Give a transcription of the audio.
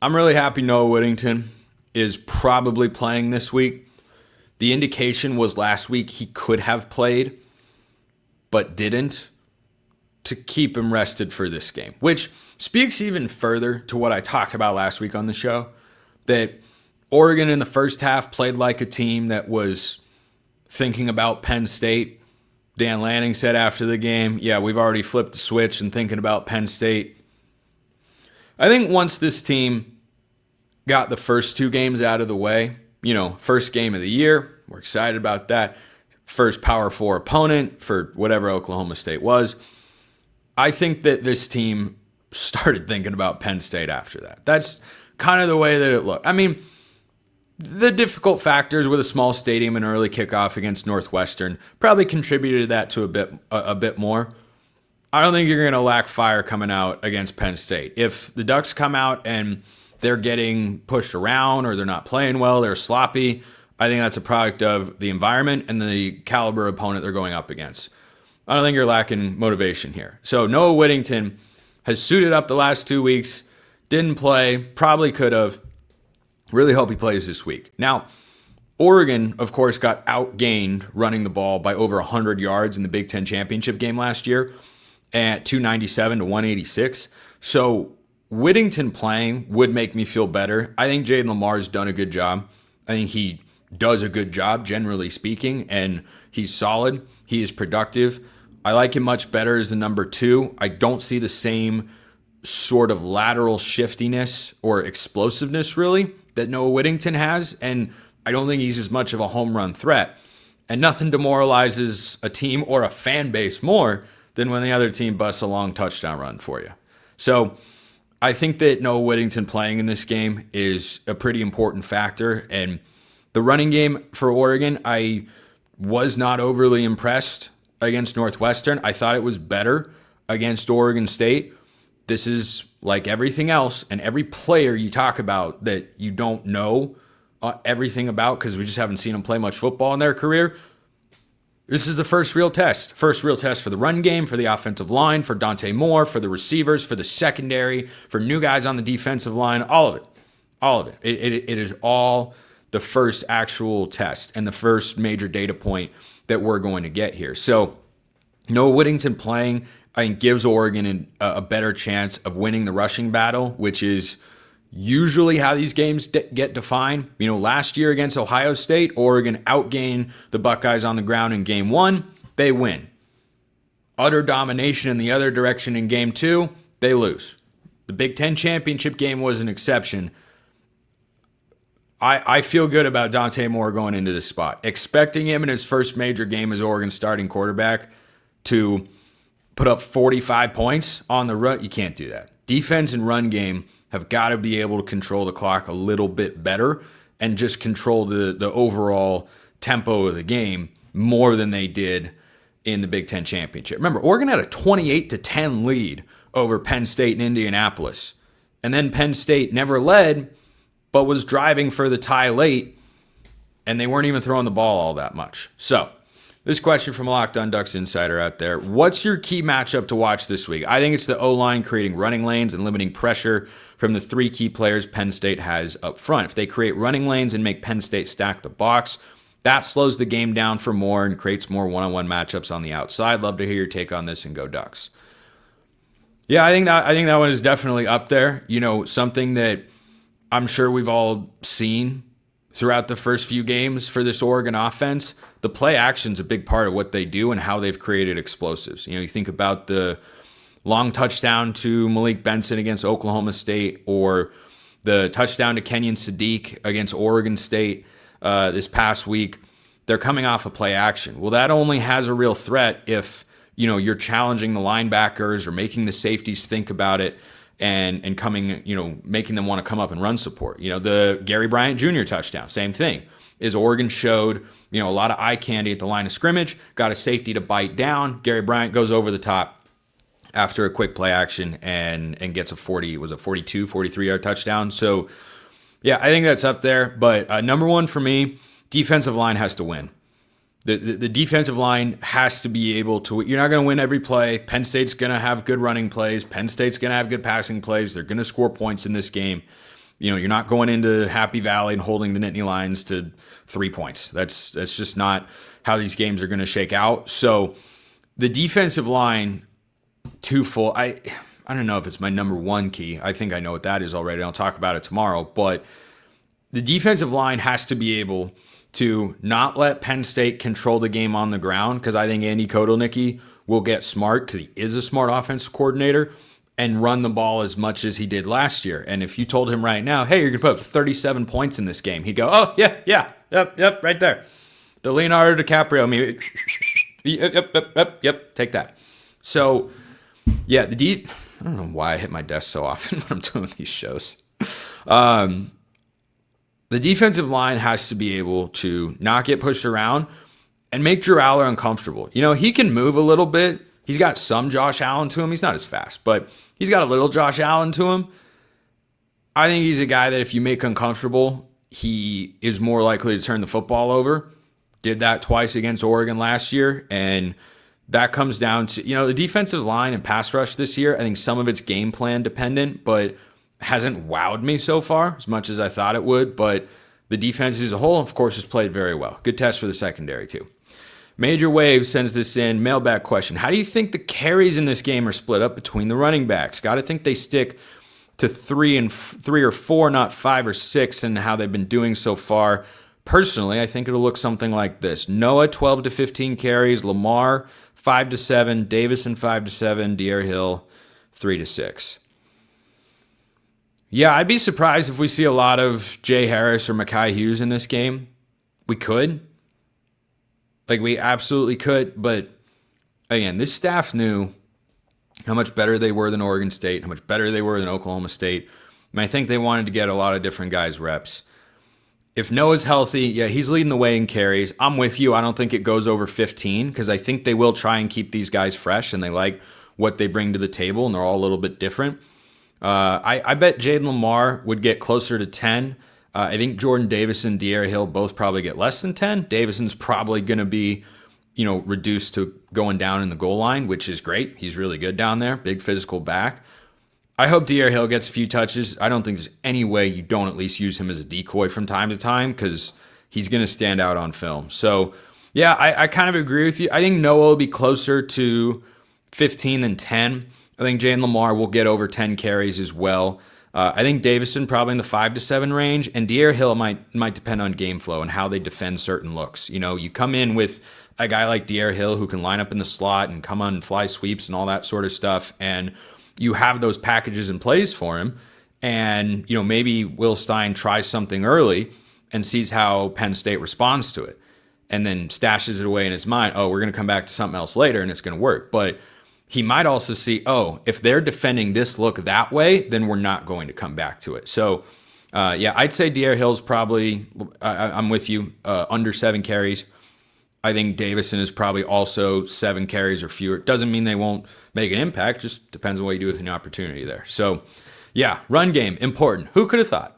I'm really happy Noah Whittington is probably playing this week. The indication was last week he could have played, but didn't, to keep him rested for this game, which speaks even further to what I talked about last week on the show, that Oregon in the first half played like a team that was thinking about Penn State. Dan Lanning said after the game, yeah, we've already flipped the switch and thinking about Penn State. I think once this team got the first two games out of the way, first game of the year, we're excited about that. First Power 4 opponent for whatever Oklahoma State was. I think that this team started thinking about Penn State after that. That's kind of the way that it looked. I mean, the difficult factors with a small stadium and early kickoff against Northwestern probably contributed to that to a bit more. I don't think you're going to lack fire coming out against Penn State. If the Ducks come out and they're getting pushed around or they're not playing well, they're sloppy, I think that's a product of the environment and the caliber opponent they're going up against. I don't think you're lacking motivation here. So Noah Whittington has suited up the last 2 weeks, didn't play, probably could have. Really hope he plays this week. Now, Oregon, of course, got outgained running the ball by over 100 yards in the Big Ten championship game last year at 297 to 186. So Whittington playing would make me feel better. I think Jaden Lamar's done a good job. I think he does a good job, generally speaking, and he's solid. He is productive. I like him much better as the number 2. I don't see the same sort of lateral shiftiness or explosiveness, really, that Noah Whittington has, and I don't think he's as much of a home run threat. And nothing demoralizes a team or a fan base more than when the other team busts a long touchdown run for you. So I think that Noah Whittington playing in this game is a pretty important factor. And the running game for Oregon, I was not overly impressed against Northwestern. I thought it was better against Oregon State. This is like everything else, and every player you talk about that you don't know everything about because we just haven't seen them play much football in their career. This is the first real test. First real test for the run game, for the offensive line, for Dante Moore, for the receivers, for the secondary, for new guys on the defensive line, all of it. All of it. It is all the first actual test and the first major data point that we're going to get here. So Noah Whittington playing, I think, gives Oregon a better chance of winning the rushing battle, which is usually how these games get defined. Last year against Ohio State, Oregon outgained the Buckeyes on the ground in game 1. They win. Utter domination in the other direction in game 2. They lose. The Big Ten championship game was an exception. I feel good about Dante Moore going into this spot. Expecting him in his first major game as Oregon's starting quarterback to put up 45 points on the run, you can't do that. Defense and run game have got to be able to control the clock a little bit better and just control the overall tempo of the game more than they did in the Big Ten championship. Remember, Oregon had a 28-10 lead over Penn State and Indianapolis. And then Penn State never led, but was driving for the tie late, and they weren't even throwing the ball all that much. So, this question from a Locked On Ducks insider out there. What's your key matchup to watch this week? I think it's the O-line creating running lanes and limiting pressure from the 3 key players Penn State has up front. If they create running lanes and make Penn State stack the box, that slows the game down for more and creates more one-on-one matchups on the outside. Love to hear your take on this, and go Ducks. Yeah, I think that one is definitely up there. Something that I'm sure we've all seen throughout the first few games for this Oregon offense. The play action's a big part of what they do and how they've created explosives. You think about the long touchdown to Malik Benson against Oklahoma State, or the touchdown to Kenyon Sadiq against Oregon State this past week. They're coming off of play action. Well, that only has a real threat if you're challenging the linebackers or making the safeties think about it and coming, making them want to come up and run support. The Gary Bryant Jr. touchdown, same thing. Is Oregon showed, a lot of eye candy at the line of scrimmage, got a safety to bite down. Gary Bryant goes over the top after a quick play action and gets a 43-yard touchdown. So, yeah, I think that's up there. But number one for me, defensive line has to win. The defensive line has to be able to. You're not going to win every play. Penn State's going to have good running plays. Penn State's going to have good passing plays. They're going to score points in this game. You're not going into Happy Valley and holding the Nittany Lions to 3 points. That's just not how these games are going to shake out. So the defensive line, twofold. I don't know if it's my number one key. I think I know what that is already. I'll talk about it tomorrow. But the defensive line has to be able to not let Penn State control the game on the ground, because I think Andy Kotelnicki will get smart, because he is a smart offensive coordinator, and run the ball as much as he did last year. And if you told him right now, hey, you're going to put up 37 points in this game, he'd go, oh, yep, right there. The Leonardo DiCaprio, maybe, yep, take that. So, yeah, I don't know why I hit my desk so often when I'm doing these shows. The defensive line has to be able to not get pushed around and make Drew Aller uncomfortable. He can move a little bit. He's got some Josh Allen to him. He's not as fast, but he's got a little Josh Allen to him. I think he's a guy that if you make uncomfortable, he is more likely to turn the football over. Did that twice against Oregon last year, and that comes down to, the defensive line and pass rush this year. I think some of it's game plan dependent, but hasn't wowed me so far as much as I thought it would. But the defense as a whole, of course, has played very well. Good test for the secondary, too. Major Waves sends this in. Mailbag question. How do you think the carries in this game are split up between the running backs? Got to think they stick to three or four, not 5 or 6, and how they've been doing so far. Personally, I think it'll look something like this. Noah, 12 to 15 carries. Lamar, 5 to 7. Davison, 5 to 7. De'Aaron Hill, 3 to 6. Yeah, I'd be surprised if we see a lot of Jay Harris or Mekhi Hughes in this game. We could. We absolutely could. But, again, this staff knew how much better they were than Oregon State, how much better they were than Oklahoma State. And I think they wanted to get a lot of different guys reps. If Noah's healthy, yeah, he's leading the way in carries. I'm with you. I don't think it goes over 15, because I think they will try and keep these guys fresh, and they like what they bring to the table, and they're all a little bit different. I bet Jaden Lamar would get closer to 10. I think Jordan Davis and De'Aaron Hill both probably get less than 10. Davison's probably going to be, reduced to going down in the goal line, which is great. He's really good down there. Big physical back. I hope De'Aaron Hill gets a few touches. I don't think there's any way you don't at least use him as a decoy from time to time, because he's going to stand out on film. So, yeah, I kind of agree with you. I think Noah will be closer to 15 than 10. I think Jalen Lamar will get over 10 carries as well. I think Davison probably in the 5 to 7 range, and De'Aaron Hill might depend on game flow and how they defend certain looks. You come in with a guy like De'Aaron Hill who can line up in the slot and come on and fly sweeps and all that sort of stuff, and you have those packages in place for him. And maybe Will Stein tries something early and sees how Penn State responds to it, and then stashes it away in his mind. Oh, we're going to come back to something else later, and it's going to work. But he might also see, oh, if they're defending this look that way, then we're not going to come back to it. So, yeah, I'd say De'Aaron Hill's probably, I'm with you, under 7 carries. I think Davison is probably also 7 carries or fewer. It doesn't mean they won't make an impact. Just depends on what you do with an opportunity there. So, yeah, run game, important. Who could have thought?